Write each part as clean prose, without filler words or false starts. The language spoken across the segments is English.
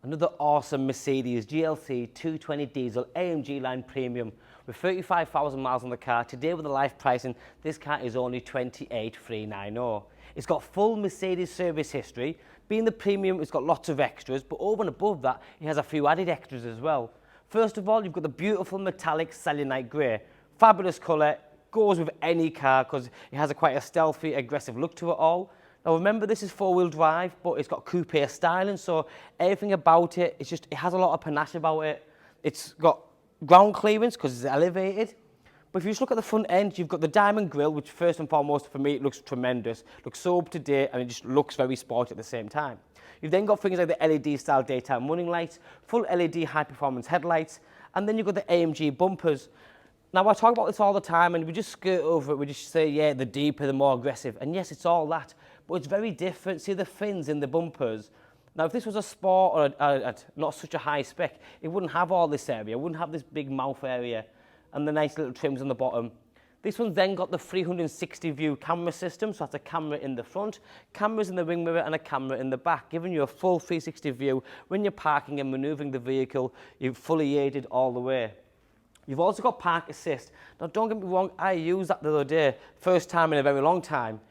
Another awesome Mercedes GLC 220 diesel AMG line premium with 35,000 miles on the car. Today with the live pricing, this car is only 28,390. It's got full Mercedes service history. Being the premium, it's got lots of extras, but over and above that, it has a few added extras as well. First of all, you've got the beautiful metallic selenite grey. Fabulous colour, goes with any car because it has quite a stealthy, aggressive look to it all. Now remember, this is four-wheel drive, but it's got coupe styling, so everything about it, it has a lot of panache about it. It's got ground clearance because it's elevated. But if you just look at the front end, you've got the diamond grille, which first and foremost, for me, it looks tremendous. Looks so up to date, and it just looks very sporty at the same time. You've then got things like the LED-style daytime running lights, full LED high-performance headlights, and then you've got the AMG bumpers. Now, I talk about this all the time, and we just skirt over it. We just say, yeah, the deeper, the more aggressive. And yes, it's all that, but it's very different. See the fins in the bumpers. Now, if this was a sport or not such a high spec, it wouldn't have all this area. It wouldn't have this big mouth area and the nice little trims on the bottom. This one's then got the 360 view camera system, so that's a camera in the front, cameras in the wing mirror and a camera in the back, giving you a full 360 view. When you're parking and manoeuvring the vehicle, you're fully aided all the way. You've also got park assist. Now, don't get me wrong, I used that the other day, first time in a very long time.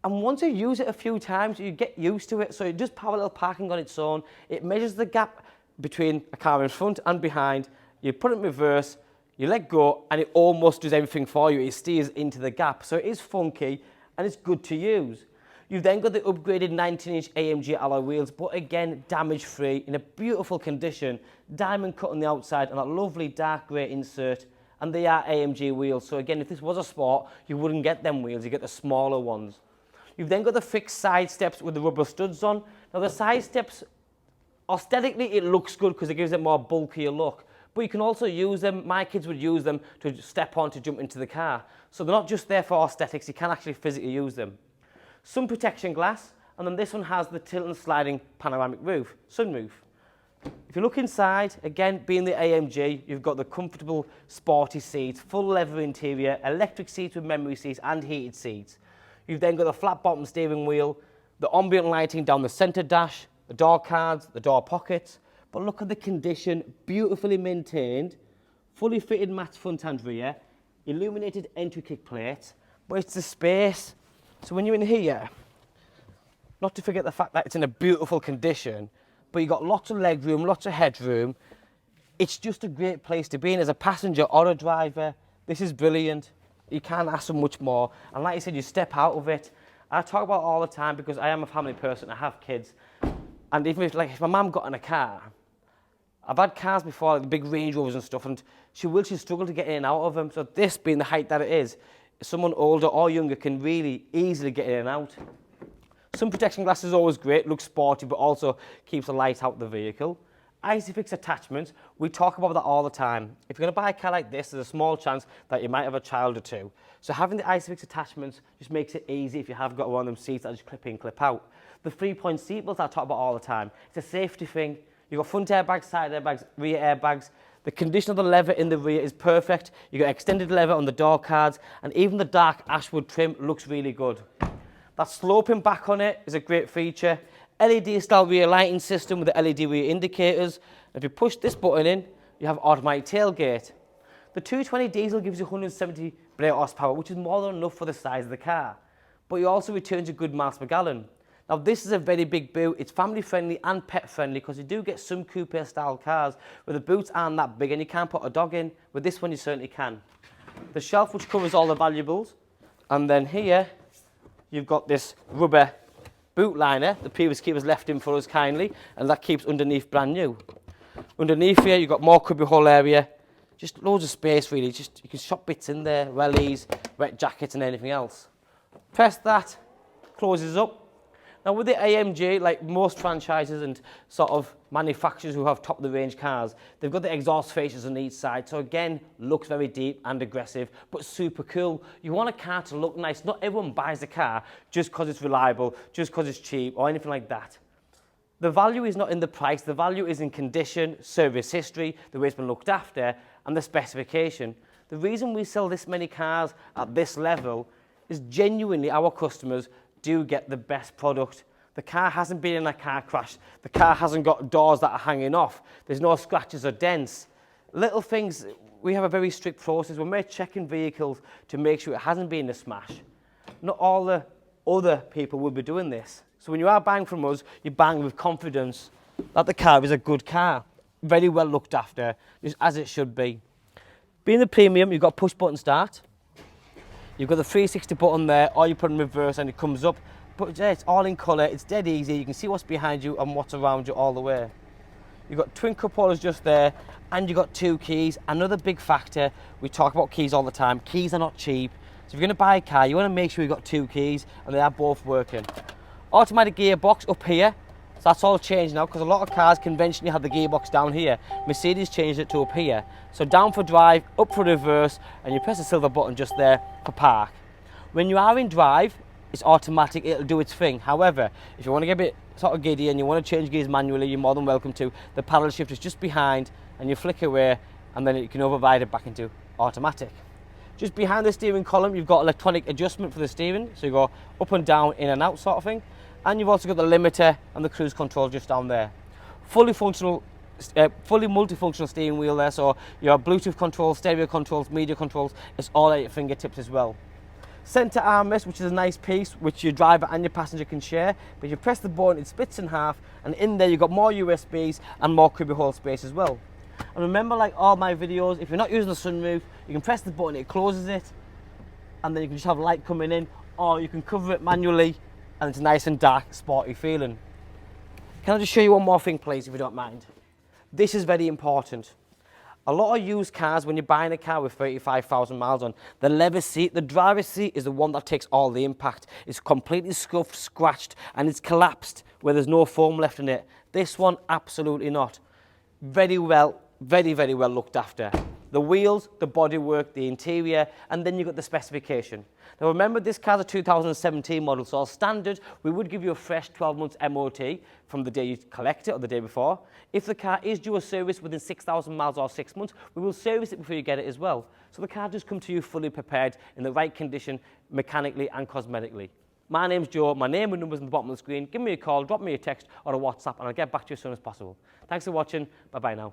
And once you use it a few times, you get used to it. So it does parallel parking on its own. It measures the gap between a car in front and behind. You put it in reverse, you let go, and it almost does everything for you. It steers into the gap. So it is funky, and it's good to use. You've then got the upgraded 19-inch AMG alloy wheels, but again, damage-free, in a beautiful condition, diamond cut on the outside, and a lovely dark grey insert, and they are AMG wheels. So again, if this was a sport, you wouldn't get them wheels, you get the smaller ones. You've then got the fixed side steps with the rubber studs on. Now the side steps, aesthetically, it looks good because it gives it more bulkier look. But you can also use them, my kids would use them to step on to jump into the car. So they're not just there for aesthetics, you can actually physically use them. Sun protection glass, and then this one has the tilt and sliding panoramic roof, sunroof. If you look inside, again, being the AMG, you've got the comfortable, sporty seats, full leather interior, electric seats with memory seats and heated seats. You've then got the flat bottom steering wheel, the ambient lighting down the centre dash, the door cards, the door pockets. But look at the condition, beautifully maintained, fully fitted matte front and rear, illuminated entry kick plates, but it's the space. So when you're in here, not to forget the fact that it's in a beautiful condition, but you've got lots of leg room, lots of headroom. It's just a great place to be in as a passenger or a driver. This is brilliant. You can't ask for much more. And like I said, you step out of it. I talk about it all the time because I am a family person, I have kids. And even if my mum got in a car, I've had cars before, like the big Range Rovers and stuff, and she struggle to get in and out of them. So this being the height that it is, someone older or younger can really easily get in and out. Sun protection glass is always great, looks sporty, but also keeps the light out of the vehicle. ISOFIX attachments, we talk about that all the time. If you're going to buy a car like this, there's a small chance that you might have a child or two. So having the ISOFIX attachments just makes it easy if you have got one of them seats that just clip in, clip out. The 3-point seat belts I talk about all the time. It's a safety thing. You've got front airbags, side airbags, rear airbags. The condition of the leather in the rear is perfect. You've got extended leather on the door cards, and even the dark ashwood trim looks really good. That sloping back on it is a great feature. LED-style rear lighting system with the LED rear indicators. If you push this button in, you have automatic tailgate. The 220 diesel gives you 170 brake horsepower, which is more than enough for the size of the car. But it also returns a good miles per gallon. Now this is a very big boot. It's family friendly and pet friendly because you do get some coupe style cars where the boots aren't that big and you can't put a dog in. With this one you certainly can. The shelf which covers all the valuables. And then here you've got this rubber boot liner the previous keepers left in for us kindly, and that keeps underneath brand new. Underneath here you've got more cubby hole area, just loads of space really, you can shop bits in there, wellies, wet jackets and anything else. Press that, closes up. Now with the AMG, like most franchises and sort of manufacturers who have top-of-the-range cars, they've got the exhaust fascias on each side. So again, looks very deep and aggressive, but super cool. You want a car to look nice. Not everyone buys a car just because it's reliable, just because it's cheap or anything like that. The value is not in the price. The value is in condition, service history, the way it's been looked after, and the specification. The reason we sell this many cars at this level is genuinely our customers do get the best product. The car hasn't been in a car crash. The car hasn't got doors that are hanging off. There's no scratches or dents. Little things, we have a very strict process when we're checking vehicles to make sure it hasn't been a smash. Not all the other people will be doing this. So when you are buying from us, you bang with confidence that the car is a good car, very well looked after, just as it should be. Being the premium, you've got push button start. You've got the 360 button there, or you put in reverse and it comes up. But yeah, it's all in colour, it's dead easy. You can see what's behind you and what's around you all the way. You've got twin cup holders just there, and you've got 2 keys. Another big factor, we talk about keys all the time. Keys are not cheap. So if you're going to buy a car, you want to make sure you've got 2 keys and they are both working. Automatic gearbox up here. So that's all changed now, because a lot of cars conventionally have the gearbox down here. Mercedes changed it to up here. So down for drive, up for reverse, and you press the silver button just there for park. When you are in drive, it's automatic, it'll do its thing. However, if you want to get a bit sort of giddy and you want to change gears manually, you're more than welcome to. The paddle shift is just behind, and you flick away, and then you can override it back into automatic. Just behind the steering column, you've got electronic adjustment for the steering, so you go up and down, in and out sort of thing. And you've also got the limiter and the cruise control just down there. Fully functional, fully multifunctional steering wheel there, so your Bluetooth controls, stereo controls, media controls, it's all at your fingertips as well. Centre armrest, which is a nice piece, which your driver and your passenger can share. But if you press the button, it splits in half, and in there you've got more USBs and more cubbyhole space as well. And remember, like all my videos, if you're not using the sunroof, you can press the button, it closes it, and then you can just have light coming in, or you can cover it manually, and it's nice and dark, sporty feeling. Can I just show you one more thing, please, if you don't mind? This is very important. A lot of used cars, when you're buying a car with 35,000 miles on, the leather seat, the driver's seat is the one that takes all the impact. It's completely scuffed, scratched, and it's collapsed where there's no foam left in it. This one, absolutely not. Very well, very well looked after. The wheels, the bodywork, the interior, and then you've got the specification. Now remember, this car's a 2017 model, so standard, we would give you a fresh 12 months MOT from the day you collect it or the day before. If the car is due a service within 6,000 miles or 6 months, we will service it before you get it as well. So the car does come to you fully prepared, in the right condition, mechanically and cosmetically. My name's Joe, my name and number's on the bottom of the screen. Give me a call, drop me a text or a WhatsApp, and I'll get back to you as soon as possible. Thanks for watching, bye-bye now.